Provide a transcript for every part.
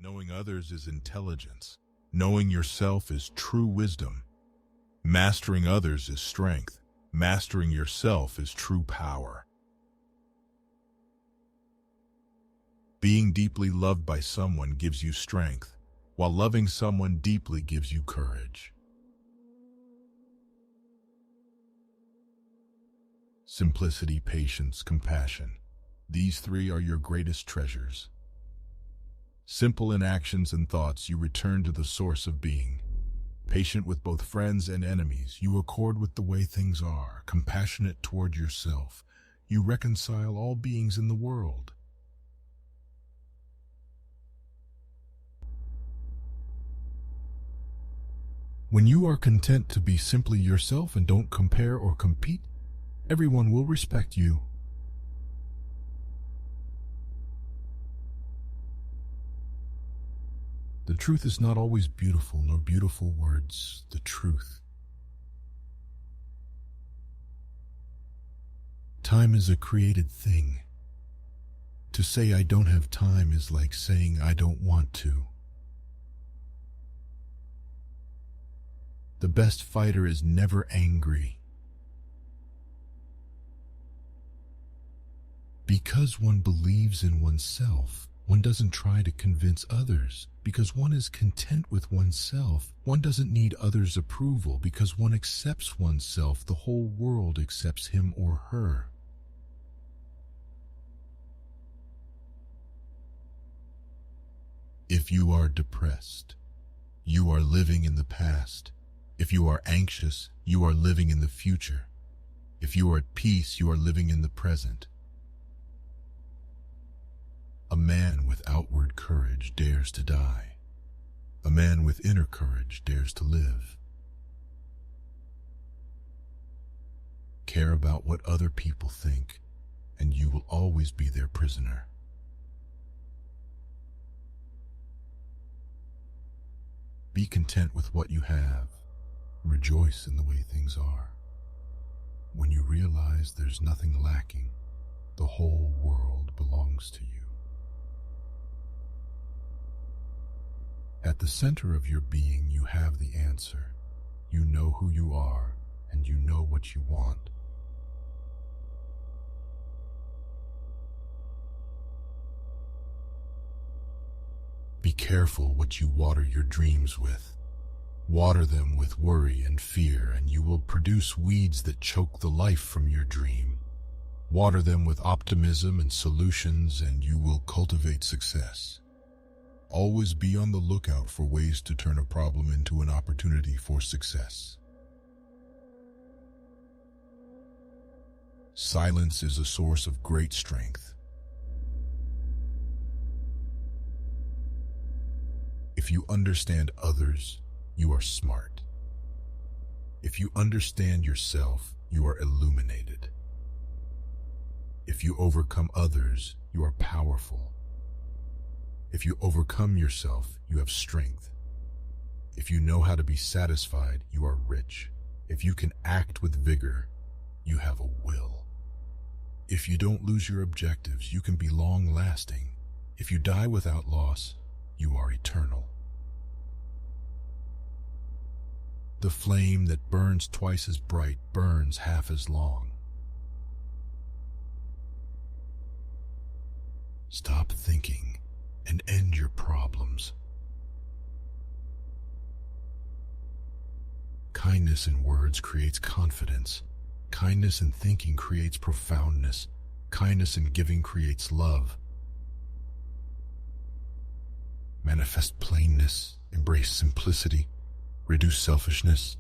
Knowing others is intelligence. Knowing yourself is true wisdom. Mastering others is strength. Mastering yourself is true power. Being deeply loved by someone gives you strength, while loving someone deeply gives you courage. Simplicity, patience, compassion. These three are your greatest treasures. Simple in actions and thoughts, you return to the source of being. Patient with both friends and enemies, you accord with the way things are. Compassionate toward yourself, you reconcile all beings in the world. When you are content to be simply yourself and don't compare or compete, everyone will respect you. The truth is not always beautiful, nor beautiful words. The truth. Time is a created thing. To say I don't have time is like saying I don't want to. The best fighter is never angry. Because one believes in oneself, one doesn't try to convince others. Because one is content with oneself, one doesn't need others' approval. Because one accepts oneself, the whole world accepts him or her. If you are depressed, you are living in the past. If you are anxious, you are living in the future. If you are at peace, you are living in the present. A man with outward courage dares to die. A man with inner courage dares to live. Care about what other people think, and you will always be their prisoner. Be content with what you have. Rejoice in the way things are. When you realize there's nothing lacking, the whole world belongs to you. At the center of your being, you have the answer. You know who you are, and you know what you want. Be careful what you water your dreams with. Water them with worry and fear, and you will produce weeds that choke the life from your dream. Water them with optimism and solutions, and you will cultivate success. Always be on the lookout for ways to turn a problem into an opportunity for success. Silence is a source of great strength. If you understand others, you are smart. If you understand yourself, you are illuminated. If you overcome others, you are powerful. If you overcome yourself, you have strength. If you know how to be satisfied, you are rich. If you can act with vigor, you have a will. If you don't lose your objectives, you can be long-lasting. If you die without loss, you are eternal. The flame that burns twice as bright burns half as long. Stop thinking and end your problems. Kindness in words creates confidence. Kindness in thinking creates profoundness. Kindness in giving creates love. Manifest plainness, embrace simplicity, reduce selfishness,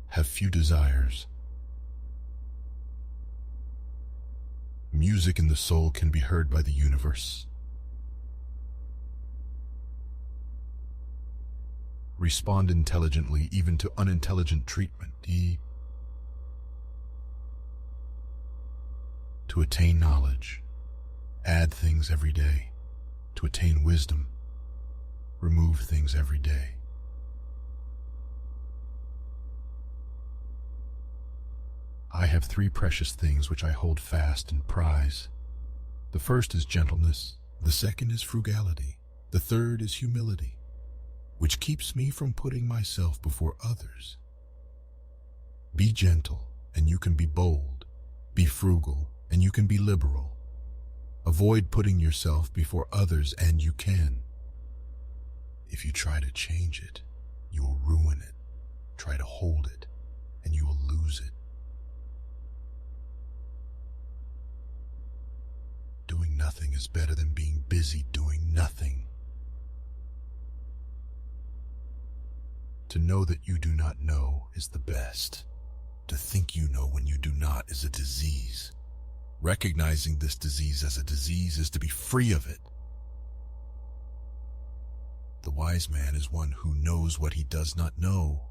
have few desires. Music in the soul can be heard by the universe. Respond intelligently even to unintelligent treatment. To attain knowledge, add things every day. To attain wisdom, remove things every day. I have 3 precious things which I hold fast and prize. The first is gentleness, the second is frugality, The third is humility, which keeps me from putting myself before others. Be gentle, and you can be bold. Be frugal, and you can be liberal. Avoid putting yourself before others, and you can. If you try to change it, you will ruin it. Try to hold it, and you will lose it. Doing nothing is better than being busy doing nothing. To know that you do not know is the best. To think you know when you do not is a disease. Recognizing this disease as a disease is to be free of it. The wise man is one who knows what he does not know.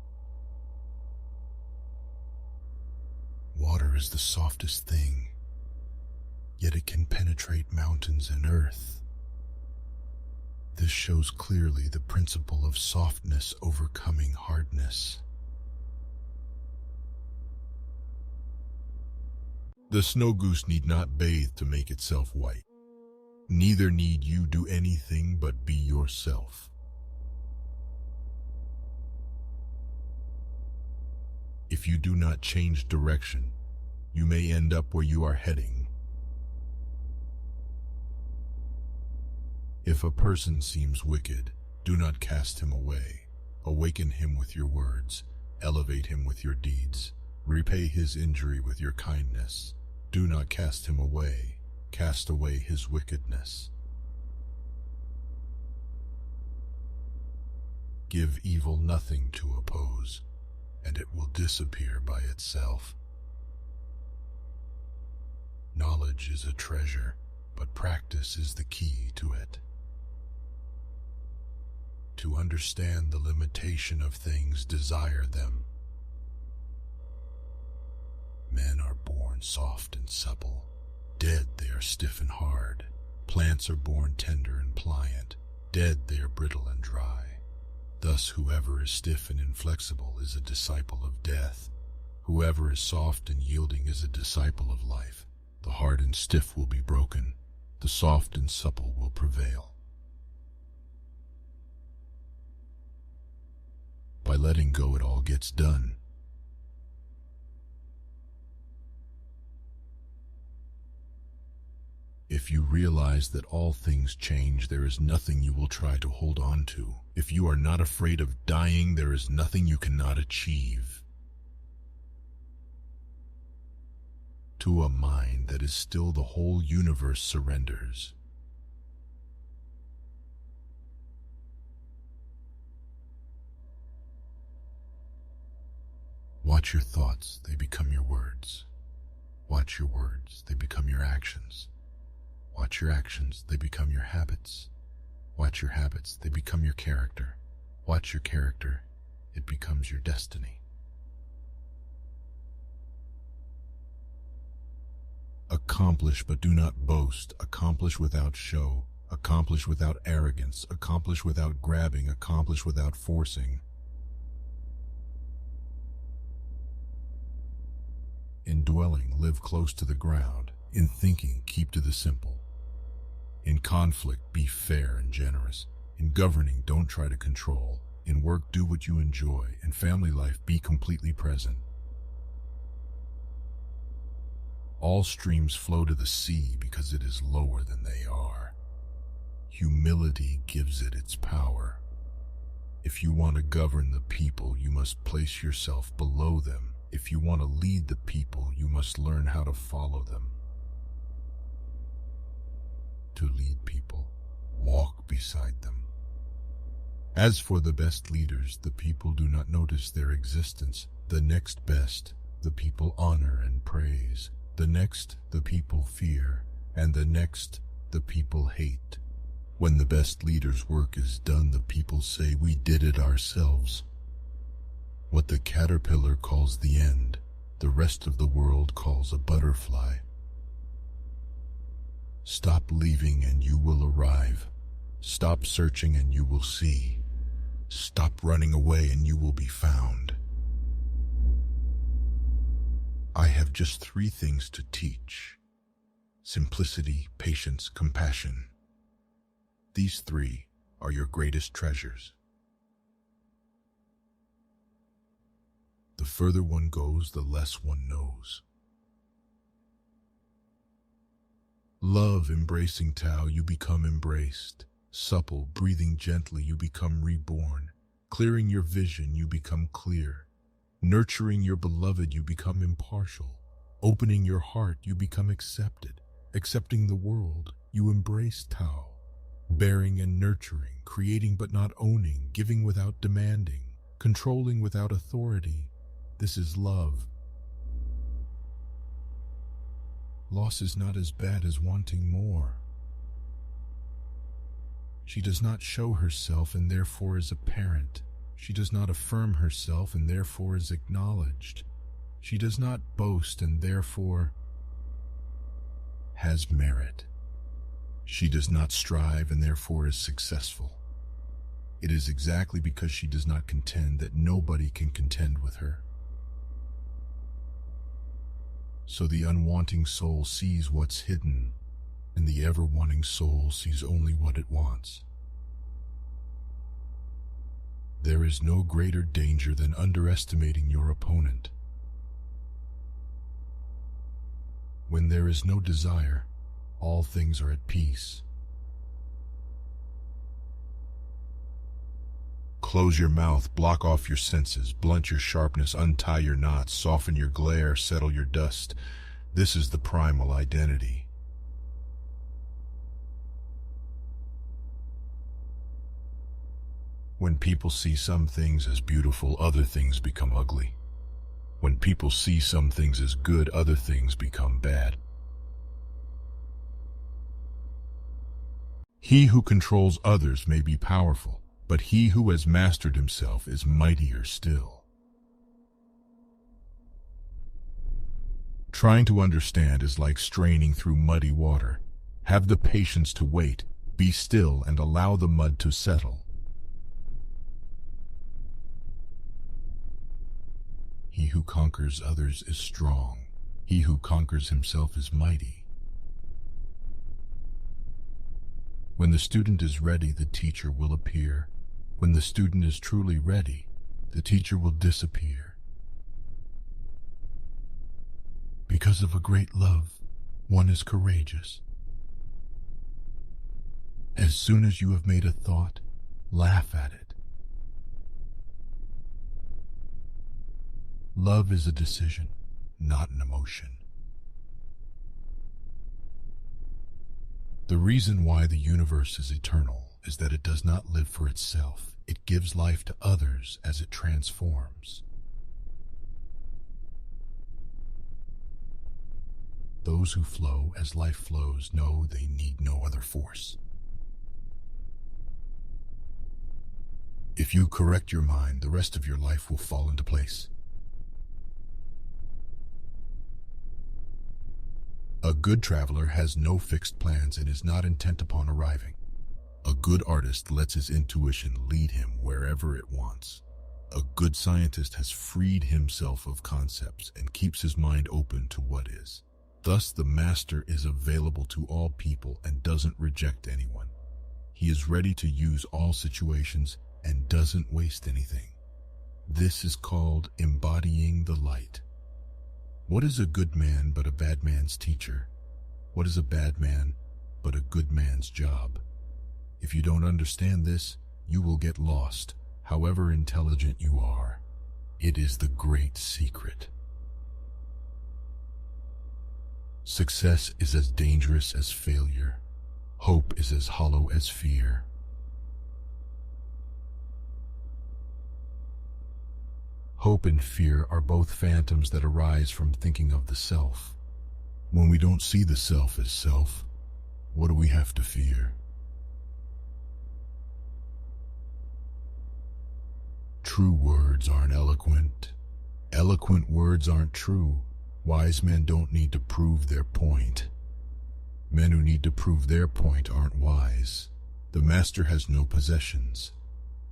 Water is the softest thing, yet it can penetrate mountains and earth. This shows clearly the principle of softness overcoming hardness. The snow goose need not bathe to make itself white. Neither need you do anything but be yourself. If you do not change direction, you may end up where you are heading. If a person seems wicked, do not cast him away. Awaken him with your words. Elevate him with your deeds. Repay his injury with your kindness. Do not cast him away. Cast away his wickedness. Give evil nothing to oppose, and it will disappear by itself. Knowledge is a treasure, but practice is the key to it. To understand the limitation of things, desire them. Men are born soft and supple. Dead, they are stiff and hard. Plants are born tender and pliant. Dead, they are brittle and dry. Thus, whoever is stiff and inflexible is a disciple of death. Whoever is soft and yielding is a disciple of life. The hard and stiff will be broken. The soft and supple will prevail. By letting go, it all gets done. If you realize that all things change, there is nothing you will try to hold on to. If you are not afraid of dying, there is nothing you cannot achieve. To a mind that is still, the whole universe surrenders. Watch your thoughts, they become your words. Watch your words, they become your actions. Watch your actions, they become your habits. Watch your habits, they become your character. Watch your character, it becomes your destiny. Accomplish, but do not boast. Accomplish without show. Accomplish without arrogance. Accomplish without grabbing. Accomplish without forcing. In dwelling, live close to the ground. In thinking, keep to the simple. In conflict, be fair and generous. In governing, don't try to control. In work, do what you enjoy. In family life, be completely present. All streams flow to the sea because it is lower than they are. Humility gives it its power. If you want to govern the people, you must place yourself below them. If you want to lead the people, you must learn how to follow them. To lead people, walk beside them. As for the best leaders, the people do not notice their existence. The next best, the people honor and praise. The next, the people fear. And the next, the people hate. When the best leader's work is done, the people say, "We did it ourselves." What the caterpillar calls the end, the rest of the world calls a butterfly. Stop leaving and you will arrive. Stop searching and you will see. Stop running away and you will be found. I have just 3 things to teach: simplicity, patience, compassion. These 3 are your greatest treasures. The further one goes, the less one knows. Love, embracing Tao, you become embraced. Supple, breathing gently, you become reborn. Clearing your vision, you become clear. Nurturing your beloved, you become impartial. Opening your heart, you become accepted. Accepting the world, you embrace Tao. Bearing and nurturing, creating but not owning, giving without demanding, controlling without authority. This is love. Loss is not as bad as wanting more. She does not show herself and therefore is apparent. She does not affirm herself and therefore is acknowledged. She does not boast and therefore has merit. She does not strive and therefore is successful. It is exactly because she does not contend that nobody can contend with her. So the unwanting soul sees what's hidden, and the ever-wanting soul sees only what it wants. There is no greater danger than underestimating your opponent. When there is no desire, all things are at peace. Close your mouth, block off your senses, blunt your sharpness, untie your knots, soften your glare, settle your dust. This is the primal identity. When people see some things as beautiful, other things become ugly. When people see some things as good, other things become bad. He who controls others may be powerful, but he who has mastered himself is mightier still. Trying to understand is like straining through muddy water. Have the patience to wait, be still, and allow the mud to settle. He who conquers others is strong. He who conquers himself is mighty. When the student is ready, the teacher will appear. When the student is truly ready, the teacher will disappear. Because of a great love, one is courageous. As soon as you have made a thought, laugh at it. Love is a decision, not an emotion. The reason why the universe is eternal is that it does not live for itself. It gives life to others as it transforms. Those who flow as life flows know they need no other force. If you correct your mind, the rest of your life will fall into place. A good traveler has no fixed plans and is not intent upon arriving. A good artist lets his intuition lead him wherever it wants. A good scientist has freed himself of concepts and keeps his mind open to what is. Thus, the master is available to all people and doesn't reject anyone. He is ready to use all situations and doesn't waste anything. This is called embodying the light. What is a good man but a bad man's teacher? What is a bad man but a good man's job? If you don't understand this, you will get lost, however intelligent you are. It is the great secret. Success is as dangerous as failure. Hope is as hollow as fear. Hope and fear are both phantoms that arise from thinking of the self. When we don't see the self as self, what do we have to fear? True words aren't eloquent. Eloquent words aren't true. Wise men don't need to prove their point. Men who need to prove their point aren't wise. The master has no possessions.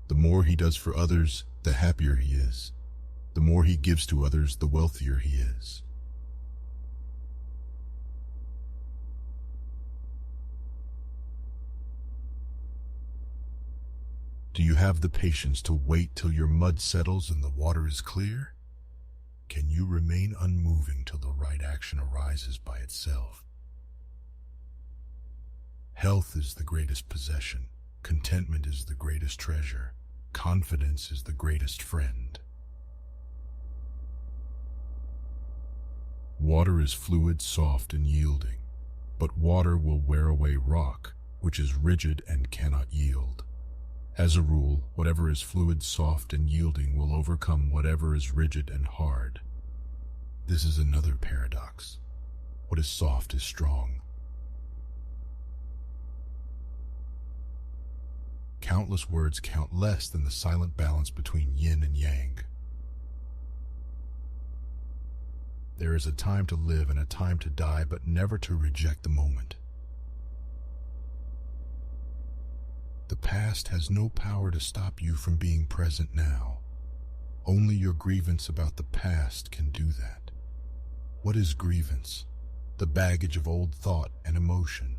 The more he does for others, the happier he is. The more he gives to others, the wealthier he is. Do you have the patience to wait till your mud settles and the water is clear? Can you remain unmoving till the right action arises by itself? Health is the greatest possession. Contentment is the greatest treasure. Confidence is the greatest friend. Water is fluid, soft, and yielding, but water will wear away rock, which is rigid and cannot yield. As a rule, whatever is fluid, soft, and yielding will overcome whatever is rigid and hard. This is another paradox. What is soft is strong. Countless words count less than the silent balance between yin and yang. There is a time to live and a time to die, but never to reject the moment. The past has no power to stop you from being present now. Only your grievance about the past can do that. What is grievance? The baggage of old thought and emotion,